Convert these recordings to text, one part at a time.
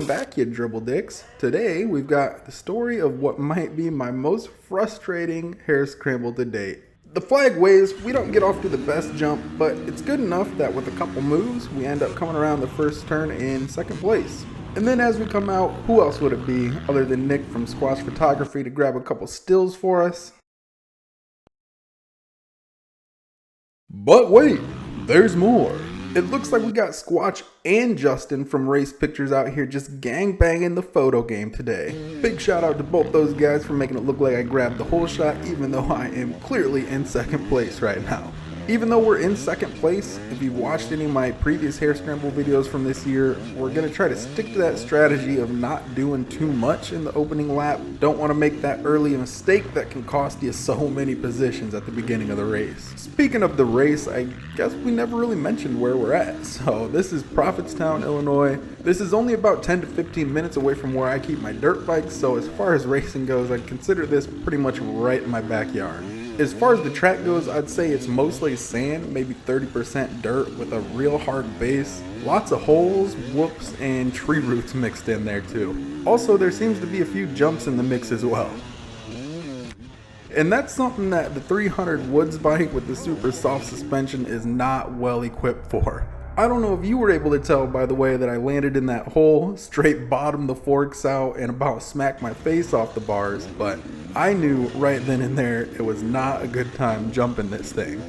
Welcome back, you dribble dicks. Today we've got the story of what might be my most frustrating hair scramble to date. The flag waves, we don't get off to the best jump, but it's good enough that with a couple moves, we end up coming around the first turn in second place. And then as we come out, who else would it be other than Nick from Squash Photography to grab a couple stills for us? But wait, there's more. It looks like we got Squatch and Justin from Race Pictures out here just gangbanging the photo game today. Big shout out to both those guys for making it look like I grabbed the whole shot, even though I am clearly in second place right now. Even though we're in second place, if you've watched any of my previous hair scramble videos from this year, we're going to try to stick to that strategy of not doing too much in the opening lap. Don't want to make that early mistake that can cost you so many positions at the beginning of the race. Speaking of the race, I guess we never really mentioned where we're at. So this is Prophetstown, Illinois. This is only about 10 to 15 minutes away from where I keep my dirt bikes, so as far as racing goes, I consider this pretty much right in my backyard. As far as the track goes, I'd say it's mostly sand, maybe 30% dirt with a real hard base. Lots of holes, whoops, and tree roots mixed in there too. Also, there seems to be a few jumps in the mix as well. And that's something that the 300 Woods bike with the super soft suspension is not well equipped for. I don't know if you were able to tell by the way that I landed in that hole, straight bottomed the forks out and about smacked my face off the bars, but I knew right then and there it was not a good time jumping this thing.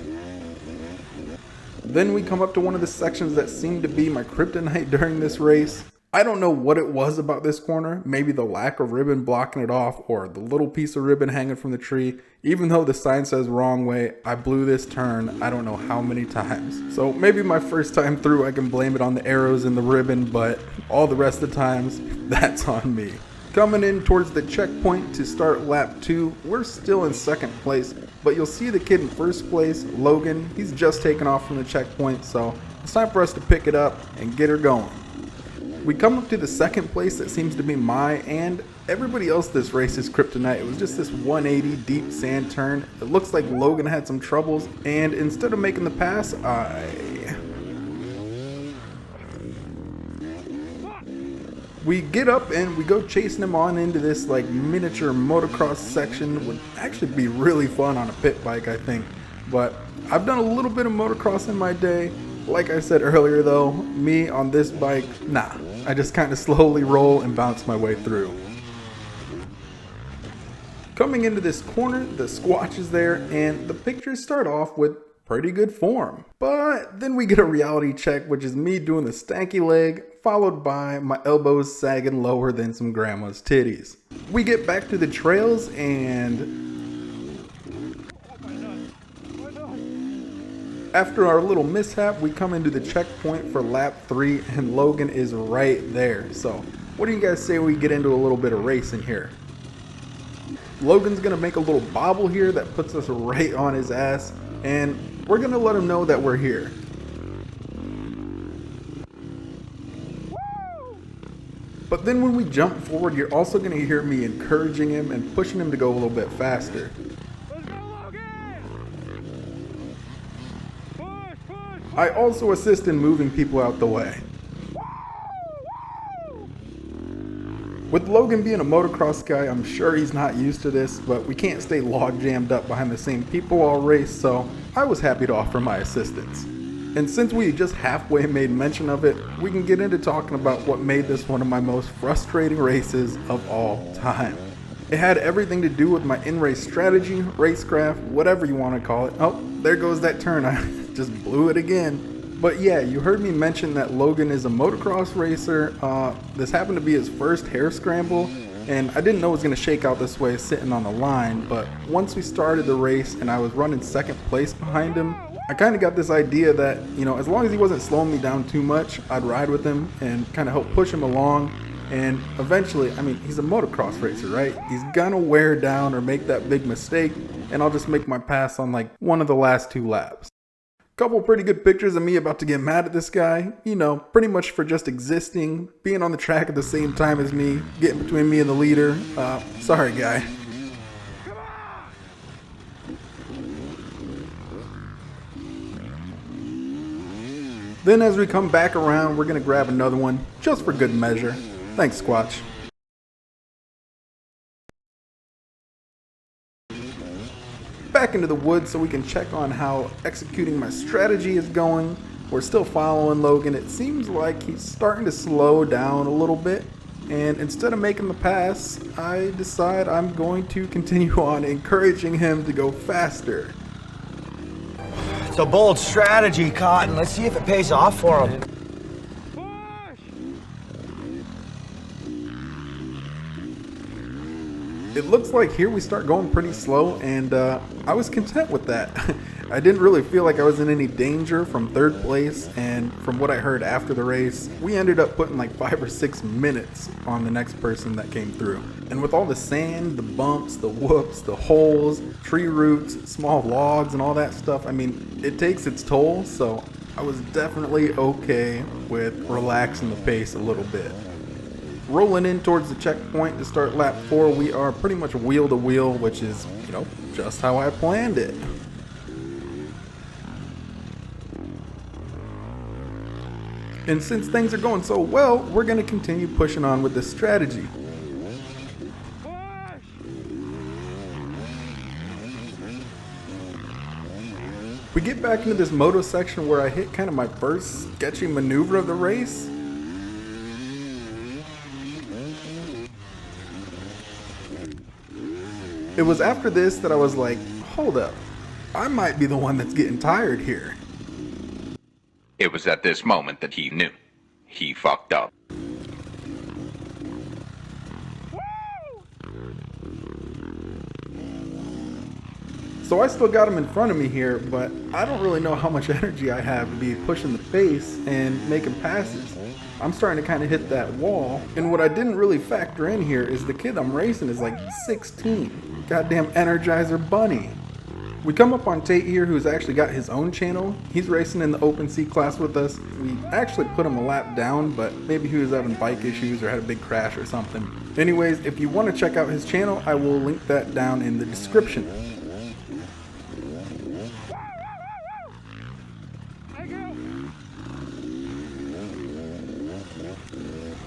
Then we come up to one of the sections that seemed to be my kryptonite during this race. I don't know what it was about this corner, maybe the lack of ribbon blocking it off or the little piece of ribbon hanging from the tree. Even though the sign says wrong way, I blew this turn I don't know how many times. So maybe my first time through I can blame it on the arrows and the ribbon, but all the rest of the times, that's on me. Coming in towards the checkpoint to start lap 2, we're still in second place, but you'll see the kid in first place, Logan, he's just taken off from the checkpoint, so it's time for us to pick it up and get her going. We come up to the second place that seems to be my and everybody else this race's kryptonite. It was just this 180 deep sand turn. It looks like Logan had some troubles, and instead of making the pass, we get up and we go chasing him on into this like miniature motocross section. Would actually be really fun on a pit bike, I think. But I've done a little bit of motocross in my day. Like I said earlier though, me on this bike, nah. I just kind of slowly roll and bounce my way through. Coming into this corner, the Squatch is there, and the pictures start off with pretty good form. But then we get a reality check, which is me doing the stanky leg, followed by my elbows sagging lower than some grandma's titties. We get back to the trails, and after our little mishap, we come into the checkpoint for lap 3, and Logan is right there. So what do you guys say we get into a little bit of racing here? Logan's gonna make a little bobble here that puts us right on his ass, and we're gonna let him know that we're here. But then when we jump forward, you're also gonna hear me encouraging him and pushing him to go a little bit faster. I also assist in moving people out the way. With Logan being a motocross guy, I'm sure he's not used to this, but we can't stay log jammed up behind the same people all race, so I was happy to offer my assistance. And since we just halfway made mention of it, we can get into talking about what made this one of my most frustrating races of all time. It had everything to do with my in-race strategy, racecraft, whatever you want to call it. Oh, there goes that turn. I just blew it again. But yeah, you heard me mention that Logan is a motocross racer. This happened to be his first hair scramble, and I didn't know it was going to shake out this way sitting on the line, but once we started the race and I was running second place behind him, I kind of got this idea that, you know, as long as he wasn't slowing me down too much, I'd ride with him and kind of help push him along. And eventually, I mean, he's a motocross racer, right? He's gonna wear down or make that big mistake, and I'll just make my pass on like one of the last 2 laps. Couple pretty good pictures of me about to get mad at this guy, you know, pretty much for just existing, being on the track at the same time as me, getting between me and the leader. Sorry guy. Then as we come back around, we're gonna grab another one, just for good measure. Thanks, Squatch. Back into the woods so we can check on how executing my strategy is going. We're still following Logan. It seems like he's starting to slow down a little bit. And instead of making the pass, I decide I'm going to continue on encouraging him to go faster. It's a bold strategy, Cotton. Let's see if it pays off for him. It looks like here we start going pretty slow, and I was content with that. I didn't really feel like I was in any danger from third place, and from what I heard after the race, we ended up putting like 5 or 6 minutes on the next person that came through. And with all the sand, the bumps, the whoops, the holes, tree roots, small logs, and all that stuff, I mean, it takes its toll, so I was definitely okay with relaxing the pace a little bit. Rolling in towards the checkpoint to start lap 4, we are pretty much wheel to wheel, which is, you know, just how I planned it. And since things are going so well, we're going to continue pushing on with this strategy. We get back into this moto section where I hit kind of my first sketchy maneuver of the race. It was after this that I was like, hold up, I might be the one that's getting tired here. It was at this moment that he knew. He fucked up. So I still got him in front of me here, but I don't really know how much energy I have to be pushing the pace and making passes. I'm starting to kind of hit that wall, and what I didn't really factor in here is the kid I'm racing is like 16. Goddamn Energizer Bunny. We come up on Tate here, who's actually got his own channel. He's racing in the Open C class with us. We actually put him a lap down, but maybe he was having bike issues or had a big crash or something. Anyways, if you want to check out his channel, I will link that down in the description.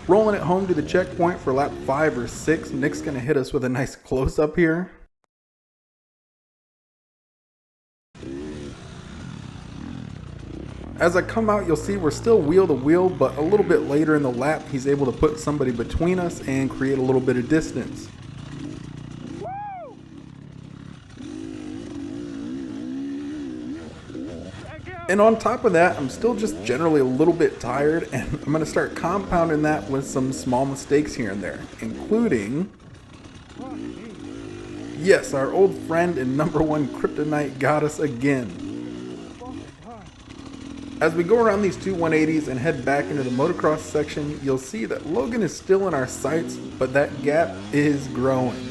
Rolling it home to the checkpoint for lap 5 or 6. Nick's going to hit us with a nice close-up here. As I come out, you'll see we're still wheel to wheel, but a little bit later in the lap, he's able to put somebody between us and create a little bit of distance. And on top of that, I'm still just generally a little bit tired, and I'm going to start compounding that with some small mistakes here and there, including, yes, our old friend and #1 Kryptonite got us again. As we go around these two 180s and head back into the motocross section, you'll see that Logan is still in our sights, but that gap is growing.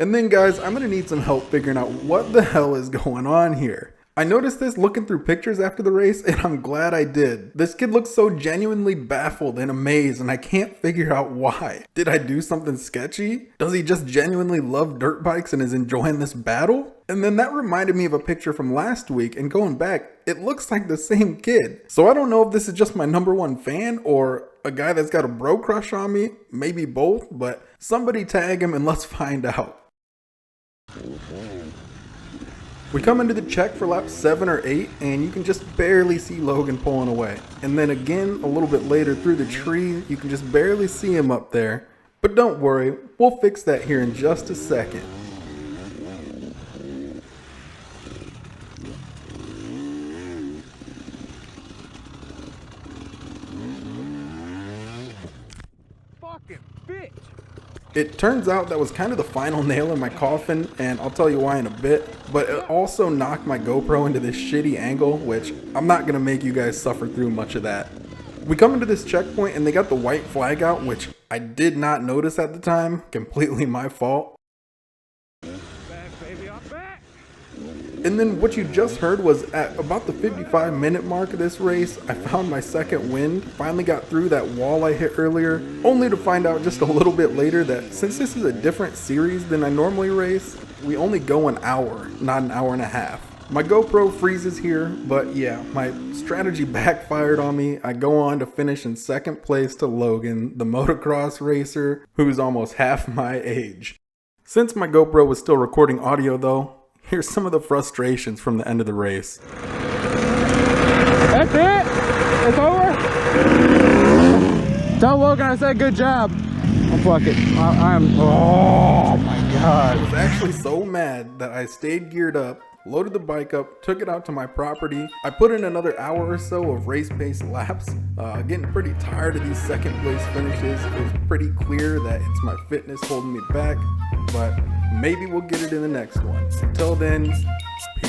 And then guys, I'm going to need some help figuring out what the hell is going on here. I noticed this looking through pictures after the race, and I'm glad I did. This kid looks so genuinely baffled and amazed, and I can't figure out why. Did I do something sketchy? Does he just genuinely love dirt bikes and is enjoying this battle? And then that reminded me of a picture from last week, and going back, it looks like the same kid. So I don't know if this is just my #1 fan or a guy that's got a bro crush on me, maybe both, but somebody tag him and let's find out. We come into the check for lap 7 or 8, and you can just barely see Logan pulling away. And then again, a little bit later through the tree, you can just barely see him up there. But don't worry, we'll fix that here in just a second. Fucking bitch! It turns out that was kind of the final nail in my coffin, and I'll tell you why in a bit, but it also knocked my GoPro into this shitty angle, which I'm not going to make you guys suffer through much of that. We come into this checkpoint and they got the white flag out, which I did not notice at the time, completely my fault. And then what you just heard was at about the 55-minute mark of this race, I found my second wind, finally got through that wall I hit earlier, only to find out just a little bit later that since this is a different series than I normally race, we only go an hour, not an hour and a half. My GoPro freezes here, but yeah, my strategy backfired on me. I go on to finish in second place to Logan, the motocross racer, who's almost half my age. Since my GoPro was still recording audio though, here's some of the frustrations from the end of the race. That's it? It's over? Tell Logan I said good job. Oh, fuck it. Oh my God. I was actually so mad that I stayed geared up, loaded the bike up, took it out to my property. I put in another hour or so of race-paced laps. Getting pretty tired of these second place finishes. It was pretty clear that it's my fitness holding me back, but maybe we'll get it in the next one. Until then, peace.